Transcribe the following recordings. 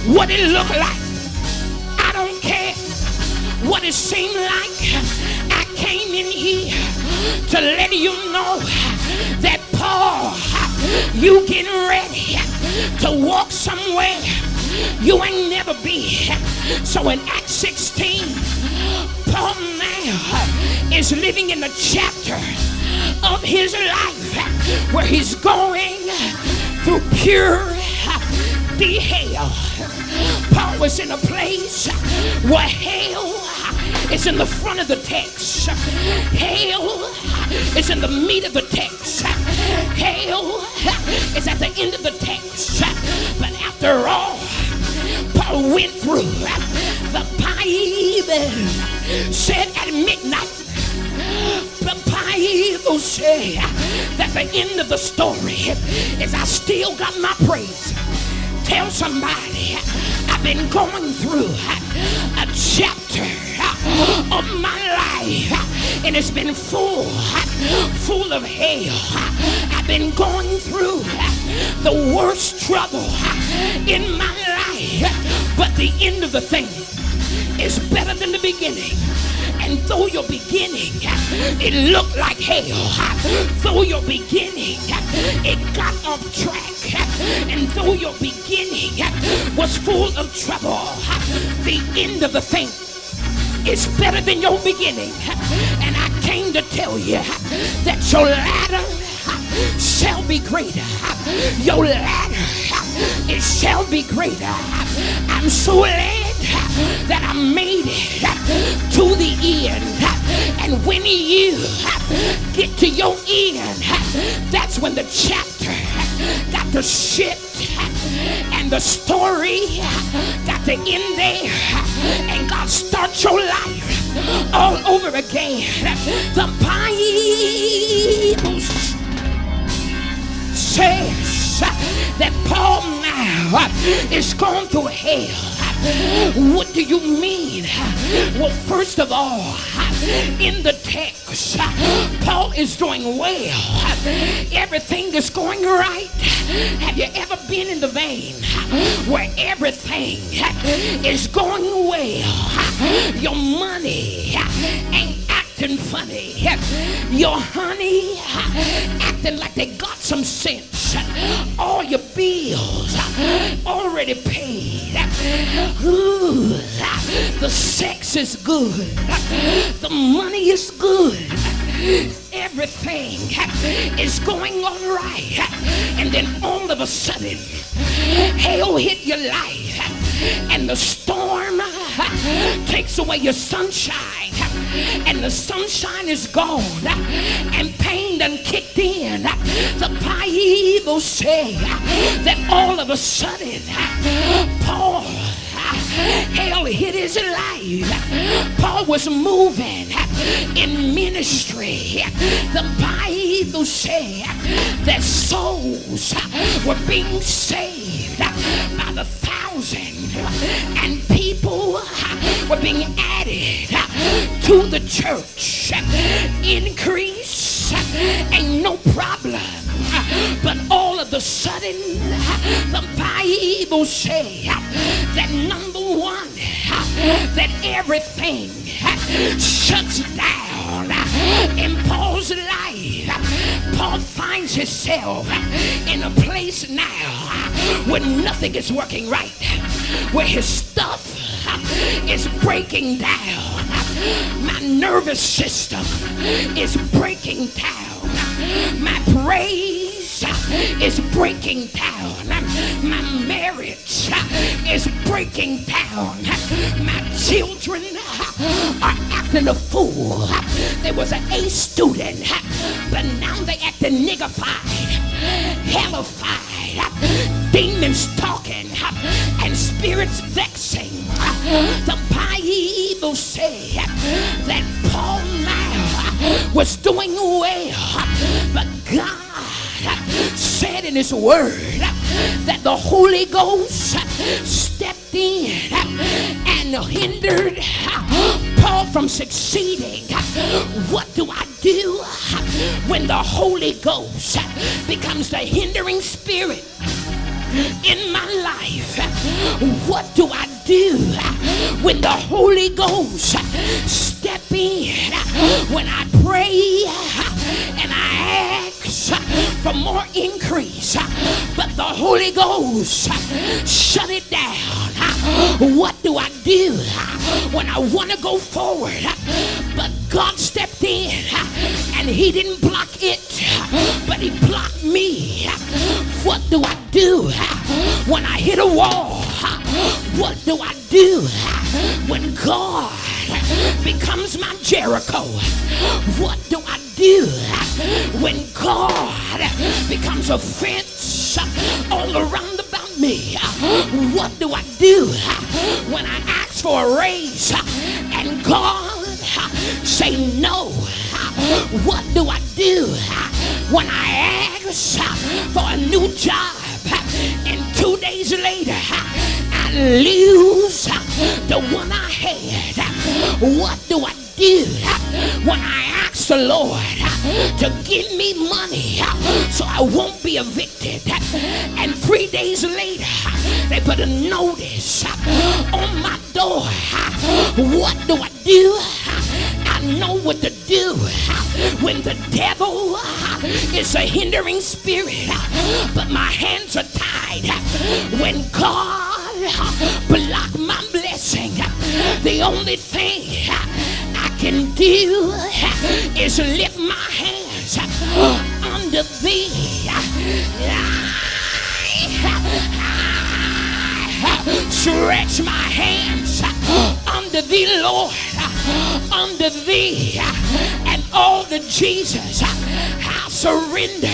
what it looked like. I don't care what it seemed like. I came in here to let you know that Paul, you getting ready to walk somewhere you ain't never been. So in Acts 16, Paul now is living in the chapter of his life where he's going through pure hell. Paul was in a place where hell is in the front of the text. Hell is in the meat of the text. Hell is at the end of the text. But after all Paul went through, the Bible said at midnight, the Bible said that the end of the story is I still got my praise. Tell somebody, I've been going through a chapter of my life, and it's been full of hell. I've been going through the worst trouble in my life, but the end of the thing is better than the beginning. And though your beginning, it looked like hell, though your beginning, it got off track, and though your beginning was full of trouble, the end of the thing is better than your beginning. And I came to tell you that your ladder shall be greater. Your ladder, it shall be greater. I'm so glad that I made it to the end. And when you get to your end, that's when the chapter got to shift and the story got to end there, and God starts your life all over again. The Bible says that Paul now is going through hell. What do you mean? Well, first of all, in the text, Paul is doing well. Everything is going right. Have you ever been in the vein where everything is going well? Your money ain't acting funny. Your honey acting like they got some sense. All your bills already paid. Ooh, the sex is good. The money is good. Everything is going all right. And then all of a sudden, hell hit your life. And the storm takes away your sunshine. And the sunshine is gone. And pain done kicked in. The Bible says that all of a sudden, Paul, hell hit his life. Paul was moving in ministry. The Bible said that souls were being saved by the thousand, and people were being added to the church. Increase ain't no problem. But all of a sudden, the Bible says that number one, that everything shuts down in Paul's life. Paul finds himself in a place now where nothing is working right, where his stuff is breaking down. My nervous system is breaking down. My praise is breaking down. My marriage is breaking down. My children are acting a fool. There was an A student, but now they acting niggified, hellified, demons talking, and spirits vexing. The Bible said that Paul now was doing well, but God said in his word that the Holy Ghost stepped in and hindered Paul from succeeding. What do I do when the Holy Ghost becomes the hindering spirit in my life? What do I do when the Holy Ghost step in? When I pray and I ask for more increase, but the Holy Ghost shut it down. What do I do when I want to go forward, but God stepped in and he didn't block it, but he blocked me? What do I do when I hit a wall? What do I do when God becomes my Jericho? What do I do when God becomes a fence all around about me? What do I do when I ask for a raise and God say no? What do I do when I ask for a new job and 2 days later I lose the one I had? What do I do when I ask the Lord to give me money so I won't be evicted, and 3 days later they put a notice on my door? What do I do? I know what to do when the devil is a hindering spirit, but my hands are tied. When God block my blessing, the only thing I can do is lift my hands under thee. Stretch my hands under thee, Lord, under thee, and all to Jesus. I surrender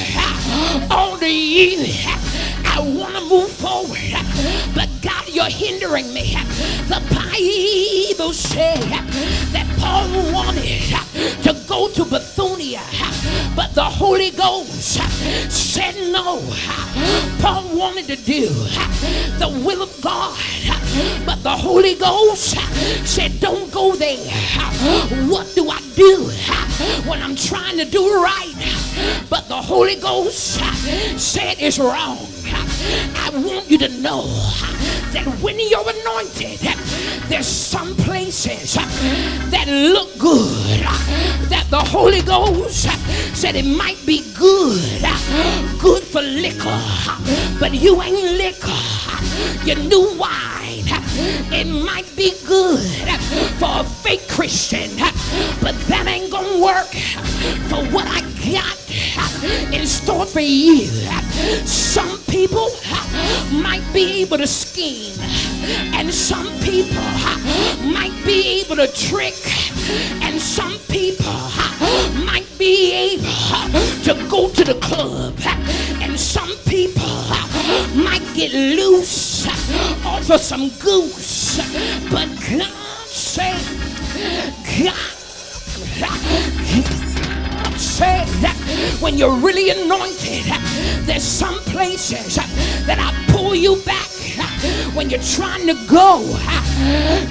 all to you. I want to move forward, but God, you're hindering me. The Bible said that Paul wanted to go to Bithynia, but the Holy Ghost said no. Paul wanted to do the will of God, but the Holy Ghost said don't go there. What do I do when I'm trying to do right, but the Holy Ghost said it's wrong? I want you to know that when you're anointed, there's some places that look good, that the Holy Ghost said it might be good for liquor, but you ain't liquor, you new wine. It might be good for a fake Christian, but that ain't gonna work for what I got in store for you. Some people might be able to scheme, and some people might be able to trick, and some people might be able to go to the club, and some people might get loose off of some goose, but God said, said that when you're really anointed, there's some places that I pull you back. When you're trying to go,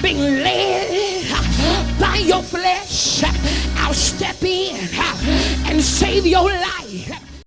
being led by your flesh, I'll step in and save your life.